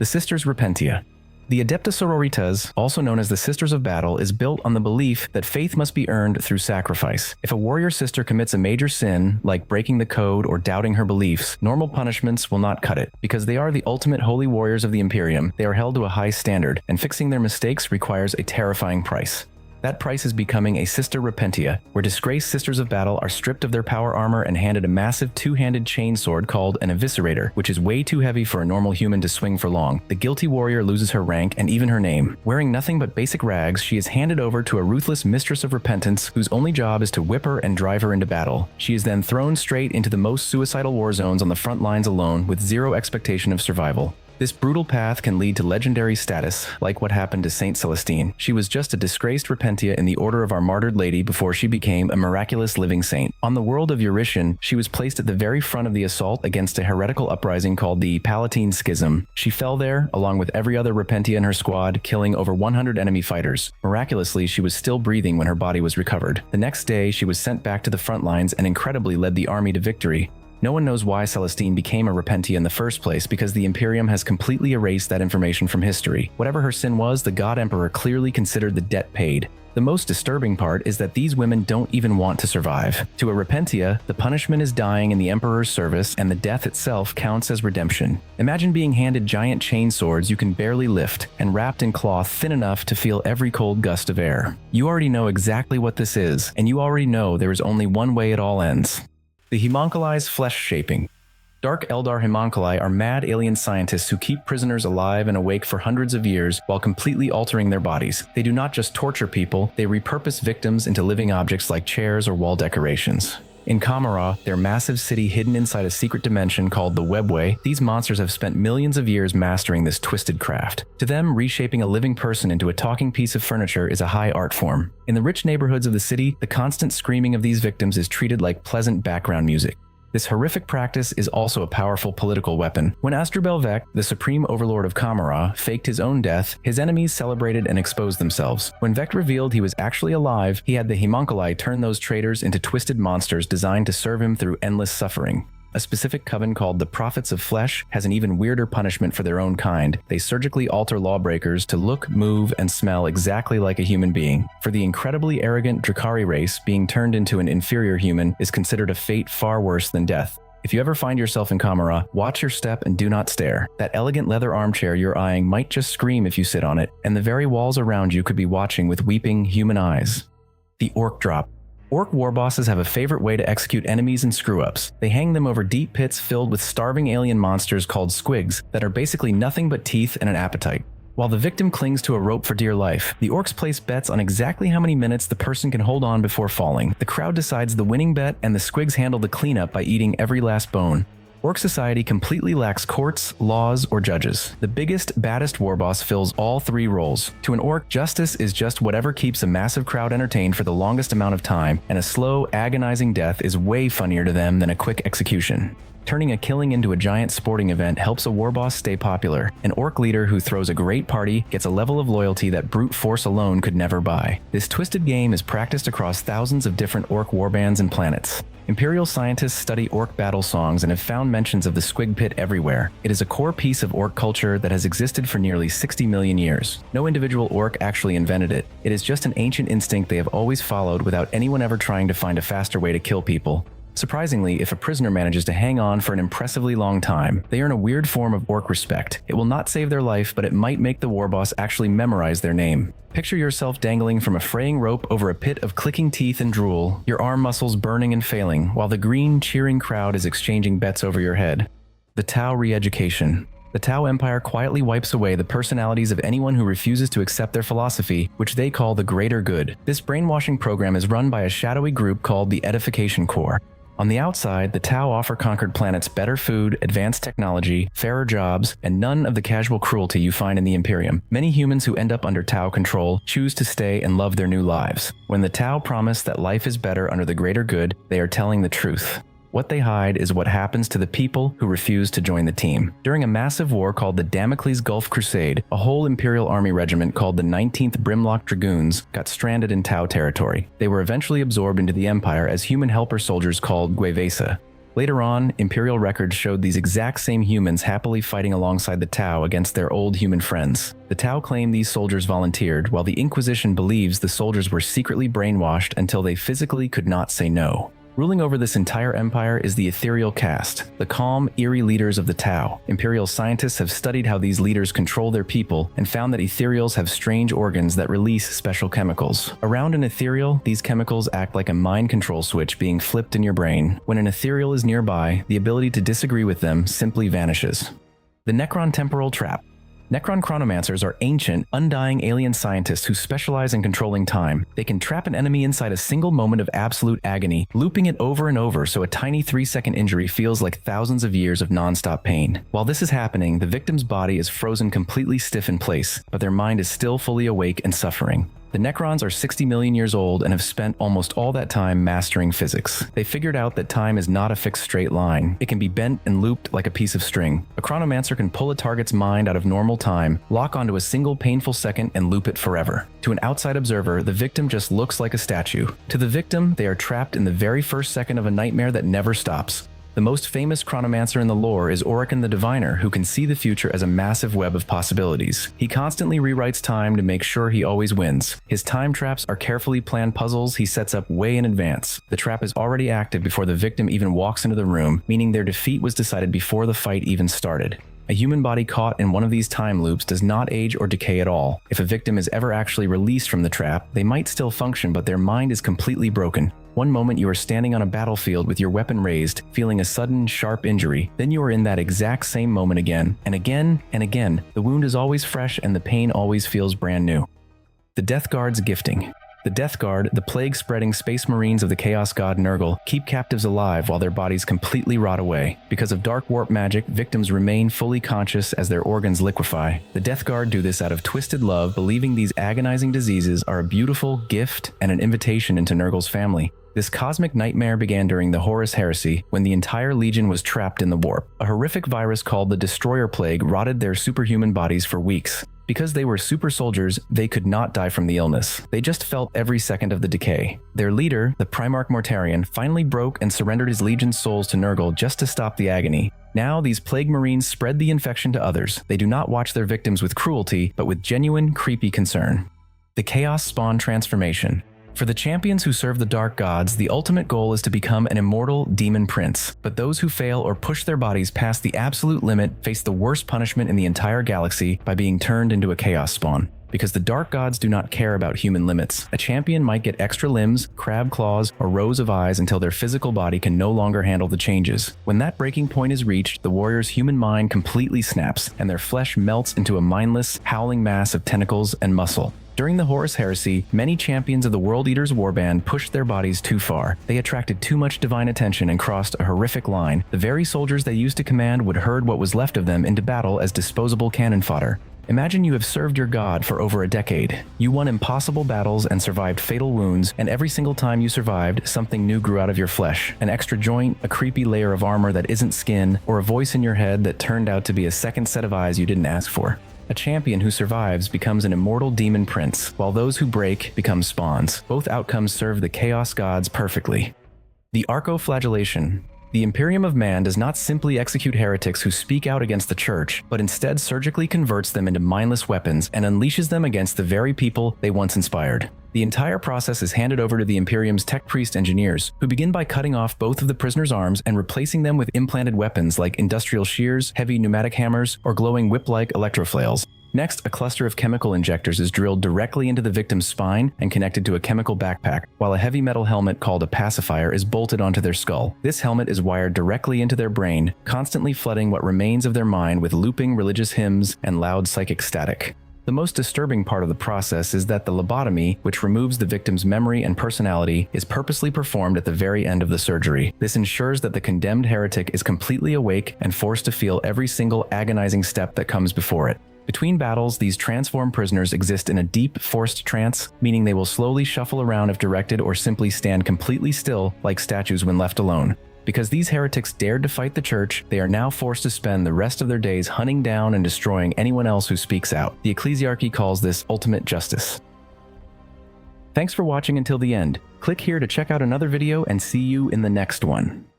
The Sisters Repentia. The Adepta Sororitas, also known as the Sisters of Battle, is built on the belief that faith must be earned through sacrifice. If a warrior sister commits a major sin, like breaking the code or doubting her beliefs, normal punishments will not cut it. Because they are the ultimate holy warriors of the Imperium, they are held to a high standard, and fixing their mistakes requires a terrifying price. That price is becoming a Sister Repentia, where disgraced Sisters of Battle are stripped of their power armor and handed a massive two-handed chainsword called an Eviscerator, which is way too heavy for a normal human to swing for long. The guilty warrior loses her rank and even her name. Wearing nothing but basic rags, she is handed over to a ruthless Mistress of Repentance whose only job is to whip her and drive her into battle. She is then thrown straight into the most suicidal war zones on the front lines alone, with zero expectation of survival. This brutal path can lead to legendary status, like what happened to Saint Celestine. She was just a disgraced Repentia in the Order of Our Martyred Lady before she became a miraculous living saint. On the world of Eurytion, she was placed at the very front of the assault against a heretical uprising called the Palatine Schism. She fell there, along with every other Repentia in her squad, killing over 100 enemy fighters. Miraculously, she was still breathing when her body was recovered. The next day, she was sent back to the front lines and incredibly led the army to victory. No one knows why Celestine became a Repentia in the first place because the Imperium has completely erased that information from history. Whatever her sin was, the God Emperor clearly considered the debt paid. The most disturbing part is that these women don't even want to survive. To a Repentia, the punishment is dying in the Emperor's service, and the death itself counts as redemption. Imagine being handed giant chain swords you can barely lift, and wrapped in cloth thin enough to feel every cold gust of air. You already know exactly what this is, and you already know there is only one way it all ends. The Haemonculi's flesh shaping. Dark Eldar Haemonculi are mad alien scientists who keep prisoners alive and awake for hundreds of years while completely altering their bodies. They do not just torture people, they repurpose victims into living objects like chairs or wall decorations. In Kamara, their massive city hidden inside a secret dimension called the Webway, these monsters have spent millions of years mastering this twisted craft. To them, reshaping a living person into a talking piece of furniture is a high art form. In the rich neighborhoods of the city, the constant screaming of these victims is treated like pleasant background music. This horrific practice is also a powerful political weapon. When Asdrubal Vec, the supreme overlord of Kamara, faked his own death, his enemies celebrated and exposed themselves. When Vec revealed he was actually alive, he had the Haemonculi turn those traitors into twisted monsters designed to serve him through endless suffering. A specific coven called the Prophets of Flesh has an even weirder punishment for their own kind. They surgically alter lawbreakers to look, move, and smell exactly like a human being. For the incredibly arrogant Drakari race, being turned into an inferior human is considered a fate far worse than death. If you ever find yourself in Kamara, watch your step and do not stare. That elegant leather armchair you're eyeing might just scream if you sit on it, and the very walls around you could be watching with weeping human eyes. The Ork Drop. Ork war bosses have a favorite way to execute enemies and screw-ups. They hang them over deep pits filled with starving alien monsters called squigs that are basically nothing but teeth and an appetite. While the victim clings to a rope for dear life, the orcs place bets on exactly how many minutes the person can hold on before falling. The crowd decides the winning bet, and the squigs handle the cleanup by eating every last bone. Orc society completely lacks courts, laws, or judges. The biggest, baddest warboss fills all three roles. To an orc, justice is just whatever keeps a massive crowd entertained for the longest amount of time, and a slow, agonizing death is way funnier to them than a quick execution. Turning a killing into a giant sporting event helps a warboss stay popular. An orc leader who throws a great party gets a level of loyalty that brute force alone could never buy. This twisted game is practiced across thousands of different orc warbands and planets. Imperial scientists study orc battle songs and have found mentions of the squig pit everywhere. It is a core piece of orc culture that has existed for nearly 60 million years. No individual orc actually invented it. It is just an ancient instinct they have always followed without anyone ever trying to find a faster way to kill people. Surprisingly, if a prisoner manages to hang on for an impressively long time, they earn a weird form of orc respect. It will not save their life, but it might make the warboss actually memorize their name. Picture yourself dangling from a fraying rope over a pit of clicking teeth and drool, your arm muscles burning and failing, while the green, cheering crowd is exchanging bets over your head. The Tau re-education. The Tau Empire quietly wipes away the personalities of anyone who refuses to accept their philosophy, which they call the Greater Good. This brainwashing program is run by a shadowy group called the Edification Corps. On the outside, the Tau offer conquered planets better food, advanced technology, fairer jobs, and none of the casual cruelty you find in the Imperium. Many humans who end up under Tau control choose to stay and love their new lives. When the Tau promise that life is better under the Greater Good, they are telling the truth. What they hide is what happens to the people who refuse to join the team. During a massive war called the Damocles Gulf Crusade, a whole Imperial Army regiment called the 19th Brimlock Dragoons got stranded in Tau territory. They were eventually absorbed into the Empire as human helper soldiers called Guevesa. Later on, Imperial records showed these exact same humans happily fighting alongside the Tau against their old human friends. The Tau claim these soldiers volunteered, while the Inquisition believes the soldiers were secretly brainwashed until they physically could not say no. Ruling over this entire empire is the ethereal caste, the calm, eerie leaders of the Tau. Imperial scientists have studied how these leaders control their people and found that ethereals have strange organs that release special chemicals. Around an ethereal, these chemicals act like a mind control switch being flipped in your brain. When an ethereal is nearby, the ability to disagree with them simply vanishes. The Necron Temporal Trap. Necron chronomancers are ancient, undying alien scientists who specialize in controlling time. They can trap an enemy inside a single moment of absolute agony, looping it over and over so a tiny 3-second injury feels like thousands of years of non-stop pain. While this is happening, the victim's body is frozen completely stiff in place, but their mind is still fully awake and suffering. The Necrons are 60 million years old and have spent almost all that time mastering physics. They figured out that time is not a fixed straight line. It can be bent and looped like a piece of string. A chronomancer can pull a target's mind out of normal time, lock onto a single painful second, and loop it forever. To an outside observer, the victim just looks like a statue. To the victim, they are trapped in the very first second of a nightmare that never stops. The most famous chronomancer in the lore is Ork the Diviner, who can see the future as a massive web of possibilities. He constantly rewrites time to make sure he always wins. His time traps are carefully planned puzzles he sets up way in advance. The trap is already active before the victim even walks into the room, meaning their defeat was decided before the fight even started. A human body caught in one of these time loops does not age or decay at all. If a victim is ever actually released from the trap, they might still function, but their mind is completely broken. One moment you are standing on a battlefield with your weapon raised, feeling a sudden, sharp injury. Then you are in that exact same moment again, and again, and again. The wound is always fresh and the pain always feels brand new. The Death Guard's gifting. The Death Guard, the plague-spreading space marines of the Chaos God Nurgle, keep captives alive while their bodies completely rot away. Because of dark warp magic, victims remain fully conscious as their organs liquefy. The Death Guard do this out of twisted love, believing these agonizing diseases are a beautiful gift and an invitation into Nurgle's family. This cosmic nightmare began during the Horus Heresy, when the entire Legion was trapped in the warp. A horrific virus called the Destroyer Plague rotted their superhuman bodies for weeks. Because they were super soldiers, they could not die from the illness. They just felt every second of the decay. Their leader, the Primarch Mortarion, finally broke and surrendered his Legion's souls to Nurgle just to stop the agony. Now, these plague marines spread the infection to others. They do not watch their victims with cruelty, but with genuine, creepy concern. The Chaos Spawn Transformation. For the champions who serve the Dark Gods, the ultimate goal is to become an immortal demon prince. But those who fail or push their bodies past the absolute limit face the worst punishment in the entire galaxy by being turned into a Chaos Spawn. Because the Dark Gods do not care about human limits. A champion might get extra limbs, crab claws, or rows of eyes until their physical body can no longer handle the changes. When that breaking point is reached, the warrior's human mind completely snaps, and their flesh melts into a mindless, howling mass of tentacles and muscle. During the Horus Heresy, many champions of the World Eaters Warband pushed their bodies too far. They attracted too much divine attention and crossed a horrific line. The very soldiers they used to command would herd what was left of them into battle as disposable cannon fodder. Imagine you have served your god for over a decade. You won impossible battles and survived fatal wounds, and every single time you survived, something new grew out of your flesh. An extra joint, a creepy layer of armor that isn't skin, or a voice in your head that turned out to be a second set of eyes you didn't ask for. A champion who survives becomes an immortal demon prince, while those who break become spawns. Both outcomes serve the Chaos Gods perfectly. The Arco-Flagellation. The Imperium of Man does not simply execute heretics who speak out against the Church, but instead surgically converts them into mindless weapons and unleashes them against the very people they once inspired. The entire process is handed over to the Imperium's tech priest engineers, who begin by cutting off both of the prisoners' arms and replacing them with implanted weapons like industrial shears, heavy pneumatic hammers, or glowing whip-like electroflails. Next, a cluster of chemical injectors is drilled directly into the victim's spine and connected to a chemical backpack, while a heavy metal helmet called a pacifier is bolted onto their skull. This helmet is wired directly into their brain, constantly flooding what remains of their mind with looping religious hymns and loud psychic static. The most disturbing part of the process is that the lobotomy, which removes the victim's memory and personality, is purposely performed at the very end of the surgery. This ensures that the condemned heretic is completely awake and forced to feel every single agonizing step that comes before it. Between battles, these transformed prisoners exist in a deep, forced trance, meaning they will slowly shuffle around if directed or simply stand completely still like statues when left alone. Because these heretics dared to fight the Church, they are now forced to spend the rest of their days hunting down and destroying anyone else who speaks out. The Ecclesiarchy calls this ultimate justice. Thanks for watching until the end. Click here to check out another video and see you in the next one.